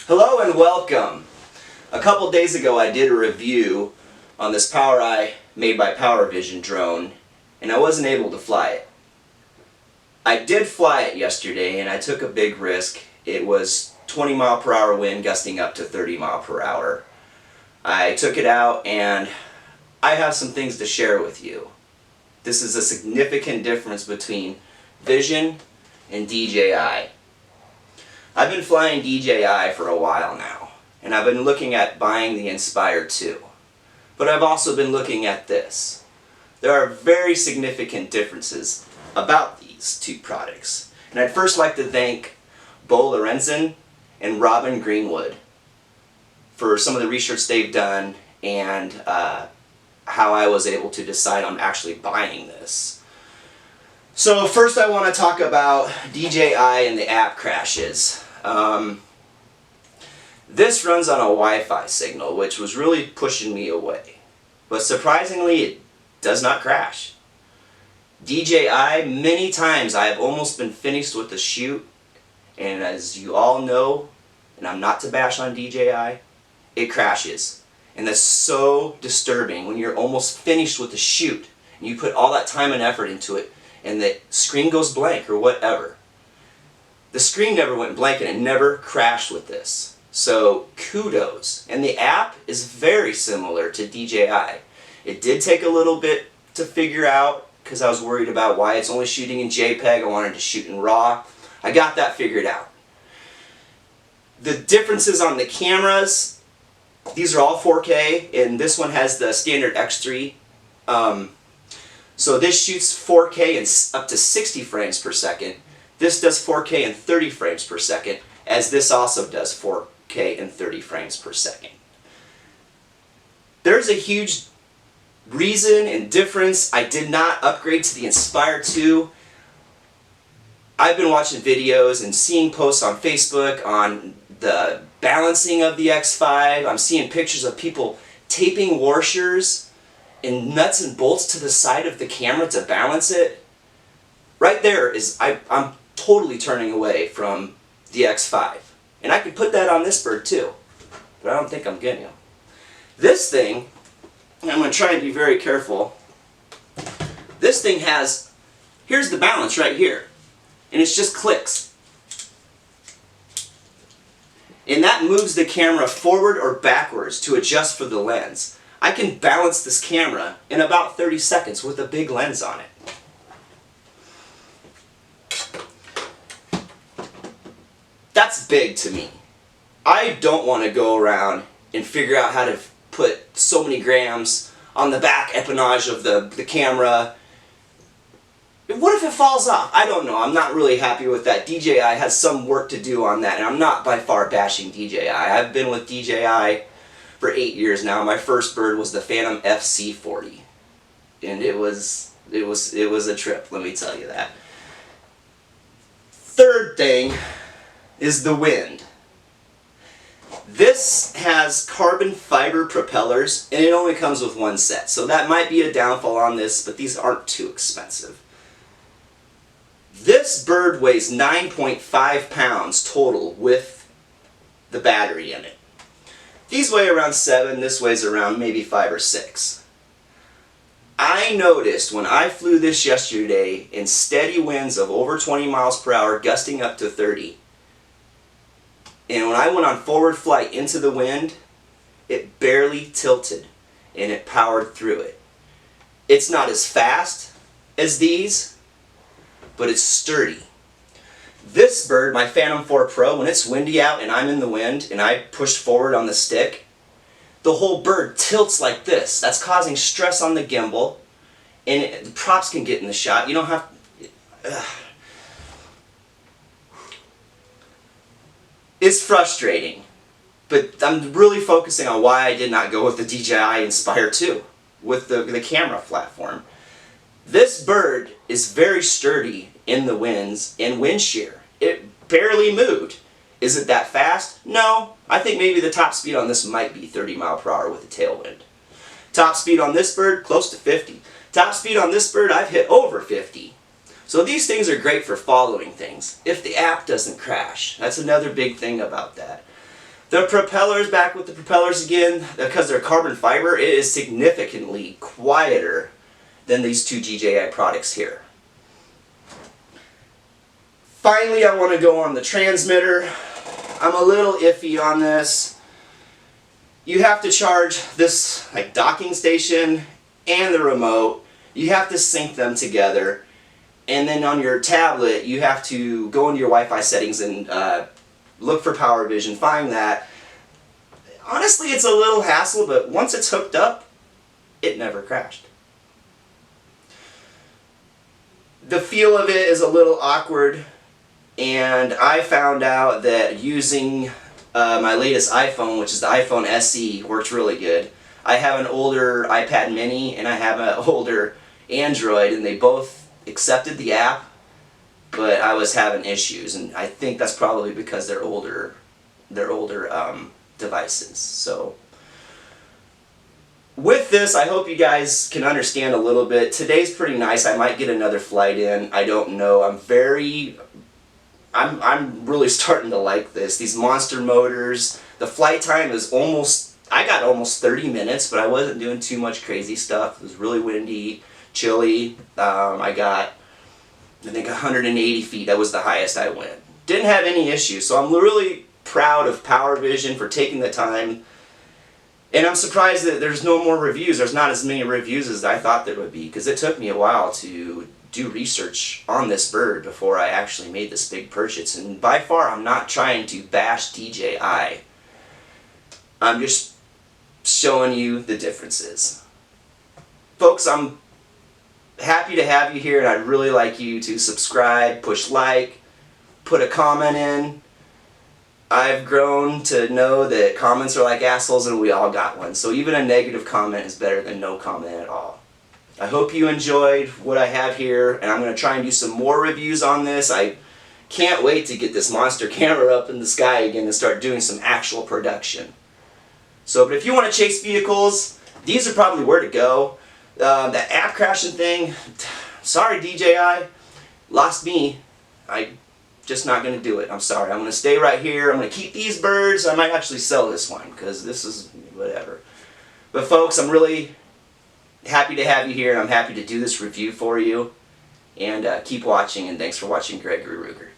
Hello and welcome. A couple days ago I did a review on this PowerEye made by Powervision drone, and I wasn't able to fly it. I did fly it yesterday and I took a big risk. It was 20-mile-per-hour wind gusting up to 30 mile per hour. I took it out and I have some things to share with you. This is a significant difference between Vision and DJI. I've been flying DJI for a while now, and I've been looking at buying the Inspire 2. But I've also been looking at this. There are very significant differences about these two products. And I'd first like to thank Bo Lorenzen and Robin Greenwood for some of the research they've done and how I was able to decide on actually buying this. So first I want to talk about DJI and the app crashes. This runs on a Wi-Fi signal, which was really pushing me away. But surprisingly, it does not crash. DJI, many times I have almost been finished with the shoot, and as you all know, and I'm not to bash on DJI, it crashes. And that's so disturbing when you're almost finished with the shoot, and you put all that time and effort into it, and the screen goes blank or whatever. The screen never went blank and it never crashed with this. So kudos. And the app is very similar to DJI. It did take a little bit to figure out because I was worried about why it's only shooting in JPEG. I wanted to shoot in RAW. I got that figured out. The differences on the cameras, these are all 4K, and this one has the standard X3. So this shoots 4K and up to 60 frames per second. This does 4K and 30 frames per second, as this also does 4K and 30 frames per second. There's a huge reason and difference. I did not upgrade to the Inspire 2. I've been watching videos and seeing posts on Facebook on the balancing of the X5. I'm seeing pictures of people taping washers and nuts and bolts to the side of the camera to balance it. Right there is, I'm totally turning away from the X5. And I could put that on this bird too, but I don't think I'm getting them. This thing, and I'm going to try and be very careful, this thing has, here's the balance right here, and it's just clicks. And that moves the camera forward or backwards to adjust for the lens. I can balance this camera in about 30 seconds with a big lens on it. That's big to me. I don't want to go around and figure out how to put so many grams on the back empennage of the camera. What if it falls off? I don't know. I'm not really happy with that. DJI has some work to do on that, and I'm not by far bashing DJI. I've been with DJI for 8 years now. My first bird was the Phantom FC40, and it was a trip, let me tell you that. Third thing is the wind. This has carbon fiber propellers, and it only comes with one set, so that might be a downfall on this, but these aren't too expensive. This bird weighs 9.5 pounds total with the battery in it. These weigh around 7, this weighs around maybe 5 or 6. I noticed when I flew this yesterday in steady winds of over 20 miles per hour, gusting up to 30, and when I went on forward flight into the wind, it barely tilted and it powered through it. It's not as fast as these, but it's sturdy. This bird, my Phantom 4 Pro, when it's windy out and I'm in the wind and I push forward on the stick, the whole bird tilts like this. That's causing stress on the gimbal, and the props can get in the shot. You don't have... It's frustrating, but I'm really focusing on why I did not go with the DJI Inspire 2 with the camera platform. This bird is very sturdy in the winds and wind shear. It barely moved. Is it that fast? No. I think maybe the top speed on this might be 30 mile per hour with a tailwind. Top speed on this bird, close to 50. Top speed on this bird, I've hit over 50. So these things are great for following things. If the app doesn't crash, that's another big thing about that. The propellers, back with the propellers again, because they're carbon fiber, it is significantly quieter than these two DJI products here. Finally, I want to go on the transmitter. I'm a little iffy on this. You have to charge this like docking station and the remote. You have to sync them together. And then on your tablet, you have to go into your Wi-Fi settings and look for Powervision, find that. Honestly, it's a little hassle, but once it's hooked up, it never crashed. The feel of it is a little awkward, and I found out that using my latest iPhone, which is the iPhone SE, works really good. I have an older iPad mini and I have an older Android, and they both accepted the app, but I was having issues, and I think that's probably because they're older devices. So with this, I hope you guys can understand a little bit. Today's pretty nice. I might get another flight in. I don't know. I'm really starting to like this. These monster motors. The flight time is I got almost 30 minutes, but I wasn't doing too much crazy stuff. It was really windy, chilly. I got, I think, 180 feet. That was the highest I went. Didn't have any issues, so I'm really proud of Powervision for taking the time. And I'm surprised that there's no more reviews. There's not as many reviews as I thought there would be, because it took me a while to do research on this bird before I actually made this big purchase. And by far, I'm not trying to bash DJI. I'm just showing you the differences. Folks, I'm happy to have you here, and I'd really like you to subscribe, push like, put a comment in. I've grown to know that comments are like assholes, and we all got one. So even a negative comment is better than no comment at all. I hope you enjoyed what I have here, and I'm going to try and do some more reviews on this. I can't wait to get this monster camera up in the sky again and start doing some actual production. So, but if you want to chase vehicles, these are probably where to go. That app crashing thing, sorry DJI, lost me. I'm just not going to do it. I'm sorry. I'm going to stay right here. I'm going to keep these birds. I might actually sell this one because this is whatever. But folks, I'm really happy to have you here, and I'm happy to do this review for you. And keep watching, and thanks for watching Gregoryruger.